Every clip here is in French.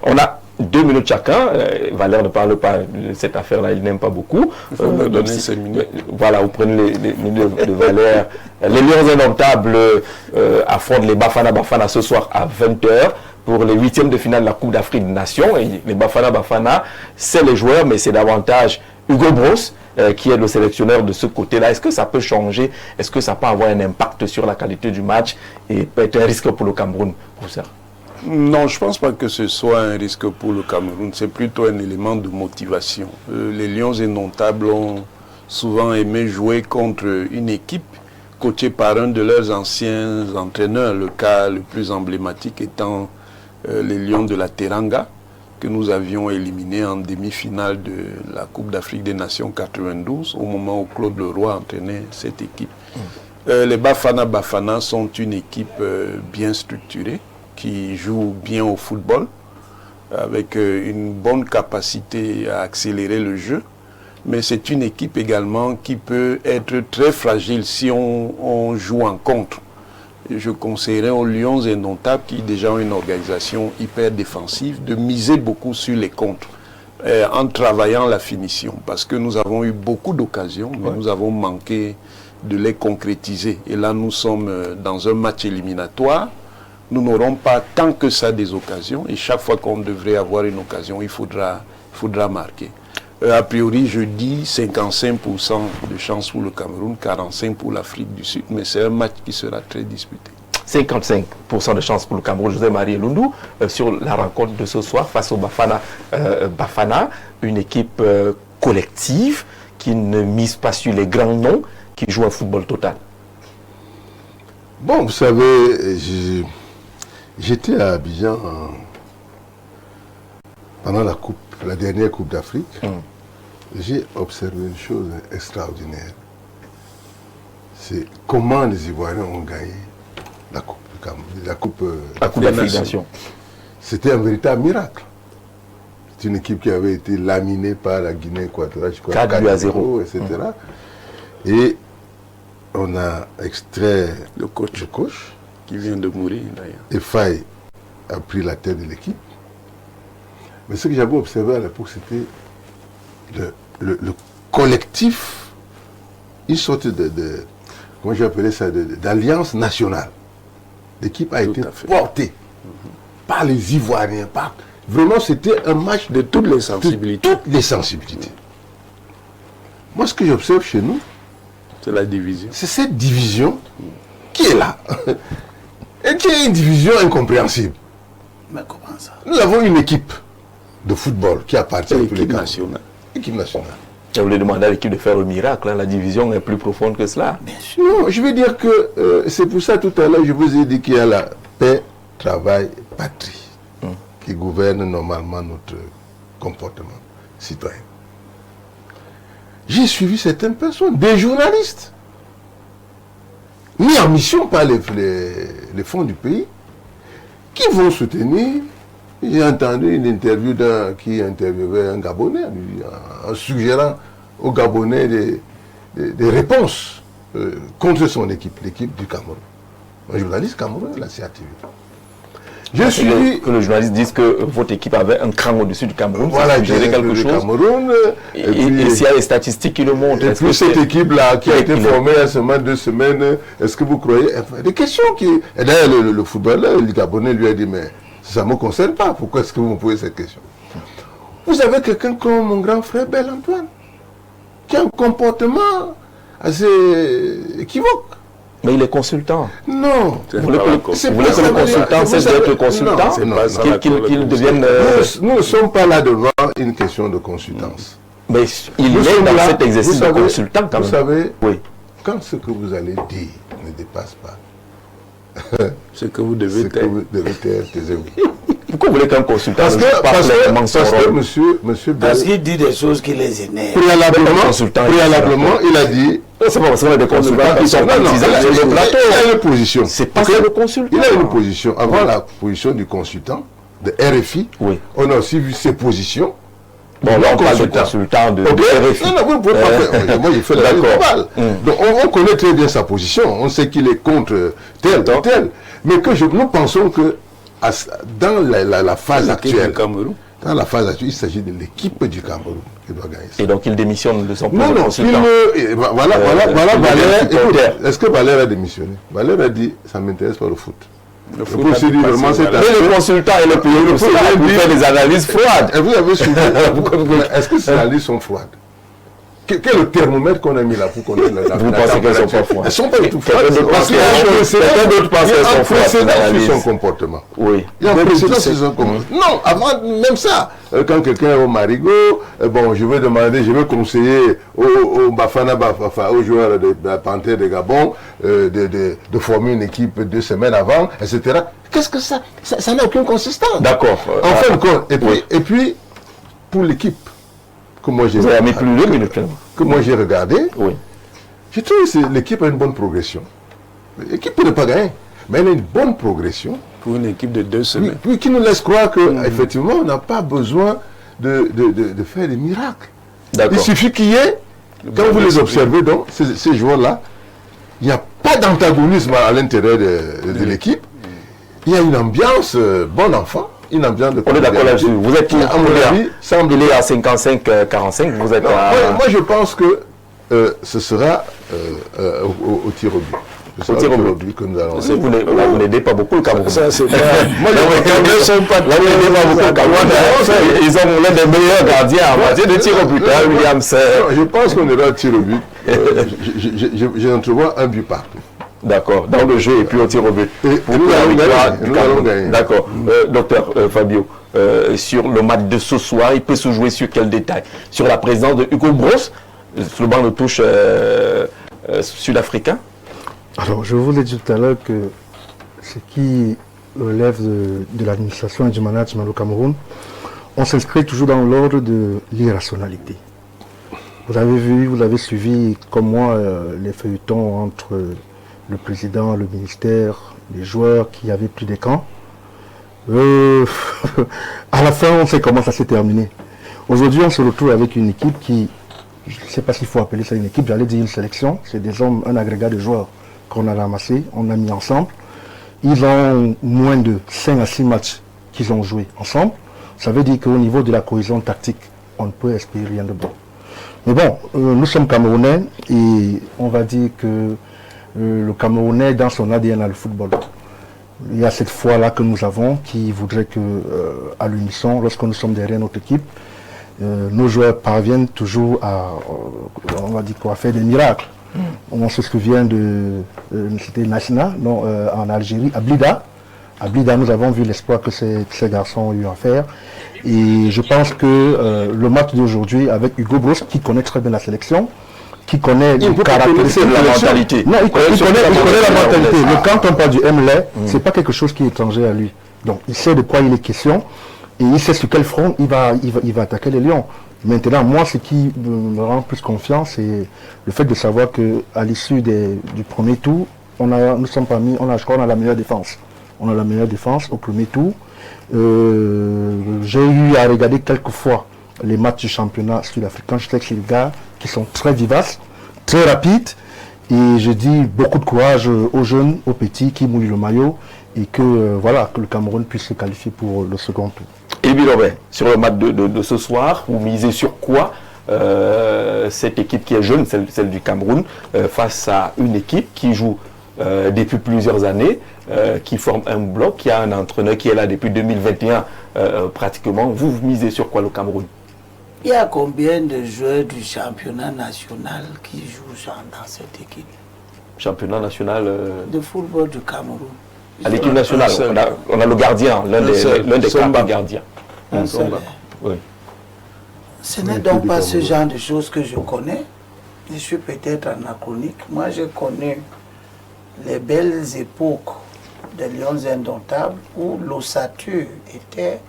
On a 2 minutes chacun. Valère ne parle pas de cette affaire-là, il n'aime pas beaucoup. Voilà, vous prenez les minutes de Valère. Les Lions indomptables affrontent les Bafana ce soir à 20h pour les 8e de finale de la Coupe d'Afrique des Nations. Et les Bafana, c'est les joueurs, mais c'est davantage Hugo Broos qui est le sélectionneur de ce côté-là. Est-ce que ça peut changer? Est-ce que ça peut avoir un impact sur la qualité du match et peut être un risque pour le Cameroun, professeur? Non, je ne pense pas que ce soit un risque pour le Cameroun. C'est plutôt un élément de motivation. Les Lions indomptables ont souvent aimé jouer contre une équipe coachée par un de leurs anciens entraîneurs. Le cas le plus emblématique étant les Lions de la Teranga, que nous avions éliminés en demi-finale de la Coupe d'Afrique des Nations 92, au moment où Claude Leroy entraînait cette équipe. Les Bafana sont une équipe bien structurée, qui joue bien au football, avec une bonne capacité à accélérer le jeu. Mais c'est une équipe également qui peut être très fragile si on joue en contre. Je conseillerais aux Lions indomptables, qui déjà ont une organisation hyper défensive, de miser beaucoup sur les contres, en travaillant la finition. Parce que nous avons eu beaucoup d'occasions, mais nous avons manqué de les concrétiser. Et là, nous sommes dans un match éliminatoire. Nous n'aurons pas tant que ça des occasions, et chaque fois qu'on devrait avoir une occasion, il faudra marquer. A priori, je dis 55% de chance pour le Cameroun, 45% pour l'Afrique du Sud, mais c'est un match qui sera très disputé. 55% de chance pour le Cameroun. José-Marie Lundu, sur la rencontre de ce soir face au Bafana, une équipe collective qui ne mise pas sur les grands noms, qui joue un football total. Bon, vous savez, j'étais à Abidjan pendant la dernière Coupe d'Afrique. J'ai observé une chose extraordinaire. C'est comment les Ivoiriens ont gagné la Coupe d'Afrique des Nations. C'était un véritable miracle. C'est une équipe qui avait été laminée par la Guinée équatoriale, 4-0, etc. Et on a extrait le coach qui vient de mourir d'ailleurs. Et Faye a pris la tête de l'équipe. Mais ce que j'avais observé à l'époque, c'était le collectif, une sorte comment j'appelais ça, d'alliance nationale. L'équipe a été portée par les Ivoiriens. Vraiment, c'était un match de toutes les sensibilités. Moi, ce que j'observe chez nous, c'est la division. C'est cette division qui est là. Et qui est une division incompréhensible. Mais comment ça? Nous avons une équipe de football qui appartient à l'équipe nationale. L'équipe nationale. Je voulais demander à l'équipe de faire le miracle. Hein. La division est plus profonde que cela. Bien sûr. Non, je veux dire que c'est pour ça tout à l'heure, je vous ai dit qu'il y a la paix, travail, patrie qui gouverne normalement notre comportement citoyen. J'ai suivi certaines personnes, des journalistes, mis en mission par les fonds du pays, qui vont soutenir. J'ai entendu une interview qui interviewait un Gabonais, en suggérant aux Gabonais des réponses contre son équipe, l'équipe du Cameroun. Un journaliste camerounais, la CATV. Je suis que le journaliste dise que votre équipe avait un cran au-dessus du Cameroun. Voilà, quelque chose. Cameroun, et s'il y a les statistiques qui le montrent. Et puis cette équipe-là qui a été formée il y a seulement 2 semaines, est-ce que vous croyez? Des questions qui... Et d'ailleurs, le footballeur, le Gabonais lui a dit, mais ça ne me concerne pas. Pourquoi est-ce que vous me posez cette question? Vous avez quelqu'un comme mon grand frère Bel-Antoine, qui a un comportement assez équivoque. Mais il est consultant. Non. Vous voulez que le consultant cesse d'être consultant, qu'il devienne... Nous ne sommes pas là devant une question de consultance. Mais il est dans cet exercice de consultant quand même. Vous savez, quand ce que vous allez dire ne dépasse pas ce que vous devez taire, taisez-vous. Pourquoi vous voulez qu'un consultant parce que monsieur parce qu'il dit des choses qui les énervent. Préalablement, il a dit... C'est pas forcément des consultants qui sont partisans sur le plateau. Il a une position. C'est pas le consultant. Il a une position. Avant la position du consultant, de RFI, on a aussi vu ses positions. Bon, là, on parle de consultant de RFI. Non, vous ne pouvez pas faire. Moi, j'ai fait la globale. Donc, on connaît très bien sa position. On sait qu'il est contre tel. Mais que nous pensons que dans la phase actuelle, Cameroun. dans la phase actuelle, il s'agit de l'équipe du Cameroun qui doit gagner ça. Et donc il démissionne de son poste Non, de non, consultant. voilà, Valère. supporter. Est-ce que Valère a démissionné? Valère a dit, ça ne m'intéresse pas le foot. Le foot Pour a se dire dépassé, vraiment cette voilà. Mais le consultant et le payé pour cela, il fait des analyses froides. Et vous avez suivi. Est-ce que ces analyses sont froides? Quel est le thermomètre qu'on a mis là pour qu'on ait la Vous pensez qu'elles sont pas froides? Elles ne sont pas du tout froides. Quelqu'un d'autre pense qu'elles sont froides. sur son comportement. Oui. Il y a un précédent sur son comportement. Non, avant même ça, quand quelqu'un est au Marigot, bon, je vais conseiller au Bafana Bafafa, aux joueurs de la Panthère de Gabon, de former une équipe 2 semaines avant, etc. Qu'est-ce que ça n'a aucune consistance. D'accord. En fin de compte, et puis, pour l'équipe, que moi j'ai Vous avez mis plus de 2 minutes. regardé, Oui. je trouve que l'équipe a une bonne progression. L'équipe peut ne pas gagner, mais elle a une bonne progression. Pour une équipe de 2 semaines. Puis qui nous laisse croire qu'effectivement, on n'a pas besoin de faire des miracles. D'accord. Il suffit qu'il y ait, quand vous les observez, donc, ces joueurs-là, il n'y a pas d'antagonisme à l'intérieur de l'équipe. Il y a une ambiance bon enfant. Une ambiance de On est d'accord là-dessus. Vous êtes à mon avis, il est à 55-45. Vous êtes moi, je pense que ce sera au tir au but. Au tir au but que nous allons. Vous n'aidez pas beaucoup le Cameroun. Ça, c'est pas... Moi, Ils ont l'un des meilleurs gardiens en matière de tir au but. Williams. Je pense qu'on ira au tir au but. J'entrevois un but partout. D'accord, dans le jeu et puis au tir au but. Et nous allons gagner. D'accord. Docteur Fabio, sur le match de ce soir, il peut se jouer sur quel détail? Sur la présence de Hugo Bros, sur le banc de touche sud-africain? Alors, je vous l'ai dit tout à l'heure que ce qui relève de l'administration et du management au Cameroun, on s'inscrit toujours dans l'ordre de l'irrationalité. Vous avez vu, vous avez suivi, comme moi, les feuilletons entre le président, le ministère, les joueurs qui avaient pris des camps. À la fin, on sait comment ça s'est terminé. Aujourd'hui, on se retrouve avec une équipe qui, je ne sais pas s'il faut appeler ça une équipe, j'allais dire une sélection. C'est des hommes, un agrégat de joueurs qu'on a ramassé, on a mis ensemble. Ils ont moins de 5 à 6 matchs qu'ils ont joué ensemble. Ça veut dire qu'au niveau de la cohésion tactique, on ne peut espérer rien de bon. Mais bon, nous sommes Camerounais et on va dire que le Camerounais, dans son ADN, a le football. Il y a cette foi-là que nous avons qui voudrait que, à l'unisson, lorsque nous sommes derrière notre équipe, nos joueurs parviennent toujours à, on va dire quoi, faire des miracles. On se souvient de c'était National, en Algérie, à Blida. À Blida, nous avons vu l'espoir que ces garçons ont eu à faire. Et je pense que le match d'aujourd'hui avec Hugo Bros, qui connaît très bien la sélection, qui connaît le caractère de la mentalité. Non, il connaît la mentalité. Mais quand on parle du MLA, c'est pas quelque chose qui est étranger à lui. Donc il sait de quoi il est question et il sait sur quel front il va attaquer les Lions. Maintenant, moi, ce qui me rend plus confiance, c'est le fait de savoir qu'à l'issue du premier tour, nous sommes parmi, je crois qu'on a la meilleure défense. On a la meilleure défense au premier tour. J'ai eu à regarder quelques fois les matchs du championnat sud-africain. Je sais que c'est des gars qui sont très vivaces, très rapides. Et je dis beaucoup de courage aux jeunes, aux petits qui mouillent le maillot. Et que, que le Cameroun puisse se qualifier pour le second tour. Et Bilobé, sur le match de ce soir, vous misez sur quoi cette équipe qui est jeune, celle du Cameroun, face à une équipe qui joue depuis plusieurs années, qui forme un bloc, qui a un entraîneur qui est là depuis 2021 pratiquement. Vous misez sur quoi le Cameroun? Il y a combien de joueurs du championnat national qui jouent dans cette équipe? Championnat national de football du Cameroun. À l'équipe nationale, on a le gardien, l'un des 4 gardiens. Un seul. Oui. Ce n'est donc pas ce genre de choses que je connais. Je suis peut-être anachronique. Moi, je connais les belles époques des Lions indomptables où l'ossature était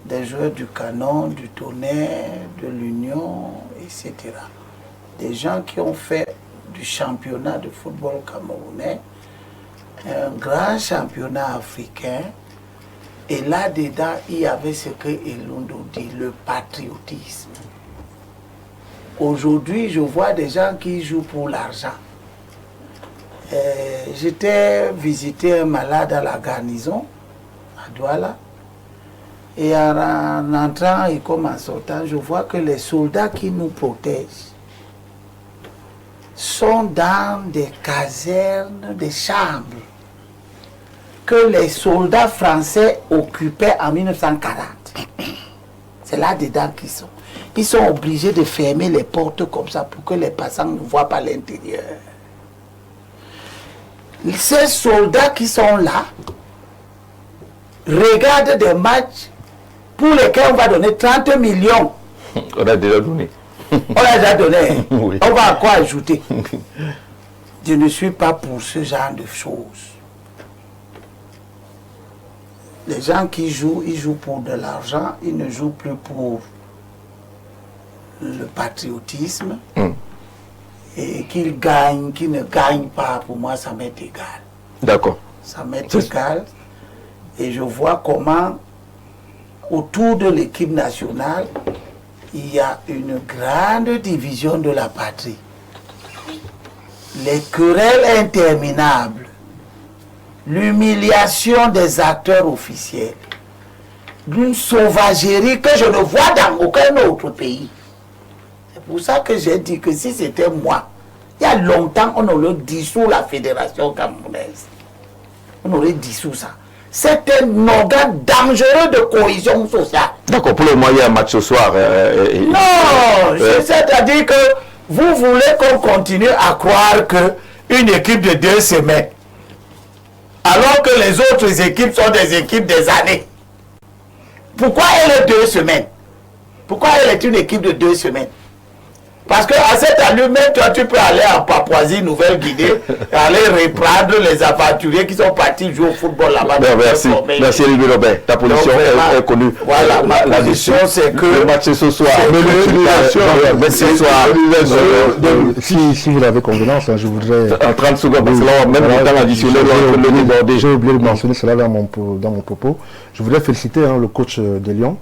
des joueurs du Canon, du Tonnerre, de l'Union, etc. Des gens qui ont fait du championnat de football camerounais un grand championnat africain. Et là-dedans, il y avait ce que Elundo dit, le patriotisme. Aujourd'hui, je vois des gens qui jouent pour l'argent. J'étais visiter un malade à la garnison, à Douala. Et en entrant et comme en sortant, je vois que les soldats qui nous protègent sont dans des casernes, des chambres que les soldats français occupaient en 1940. C'est là-dedans qu'ils sont. Ils sont obligés de fermer les portes comme ça pour que les passants ne voient pas l'intérieur. Ces soldats qui sont là regardent des matchs pour lesquels on va donner 30 millions. On a déjà donné. On a déjà donné. Oui. On va encore ajouter. Je ne suis pas pour ce genre de choses. Les gens qui jouent, ils jouent pour de l'argent, ils ne jouent plus pour le patriotisme. Et qu'ils gagnent, qu'ils ne gagnent pas, pour moi, ça m'est égal. D'accord. Ça m'est égal. Et je vois comment, autour de l'équipe nationale, il y a une grande division de la patrie. Les querelles interminables, l'humiliation des acteurs officiels, d'une sauvagerie que je ne vois dans aucun autre pays. C'est pour ça que j'ai dit que si c'était moi, il y a longtemps, on aurait dissous la fédération camerounaise. On aurait dissous ça. C'est un organe dangereux de cohésion sociale. D'accord, pour le moment, il y a un match ce soir. Non, c'est-à-dire que vous voulez qu'on continue à croire qu'une équipe de 2 semaines, alors que les autres équipes sont des équipes des années. Pourquoi elle est 2 semaines? Pourquoi elle est une équipe de 2 semaines? Parce qu'à cette allure, même toi, tu peux aller en Papouasie, Nouvelle-Guinée, aller reprendre les aventuriers qui sont partis jouer au football là-bas. Merci, merci Olivier Lobin. Ta position est connue. Voilà, ma position, c'est que le match ce soir. Si vous l'avez convenance, je voudrais... En 30 secondes, parce que là, même le temps additionnel, j'ai oublié de mentionner cela dans mon propos. Je voudrais féliciter le coach des Lions,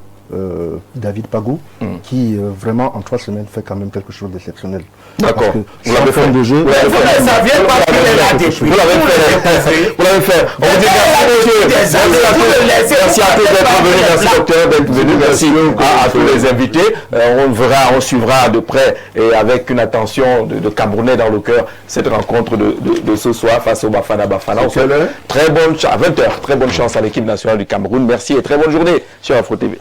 David Pagou, qui vraiment en 3 semaines fait quand même quelque chose d'exceptionnel. D'accord. Vous l'avez fait de jeu. Ça vient pas qu'il est là depuis. Vous l'avez fait. Vous l'avez fait. On vous dit merci à tous. Merci à tous d'être venus. Merci docteur d'être venu. Merci à tous les invités. On suivra de près et avec une attention de Camerounais dans le cœur cette rencontre de ce soir face au Bafana Bafana. On fait très bonne chance à 20h. Très bonne chance à l'équipe nationale du Cameroun. Merci et très bonne journée sur Afro TV.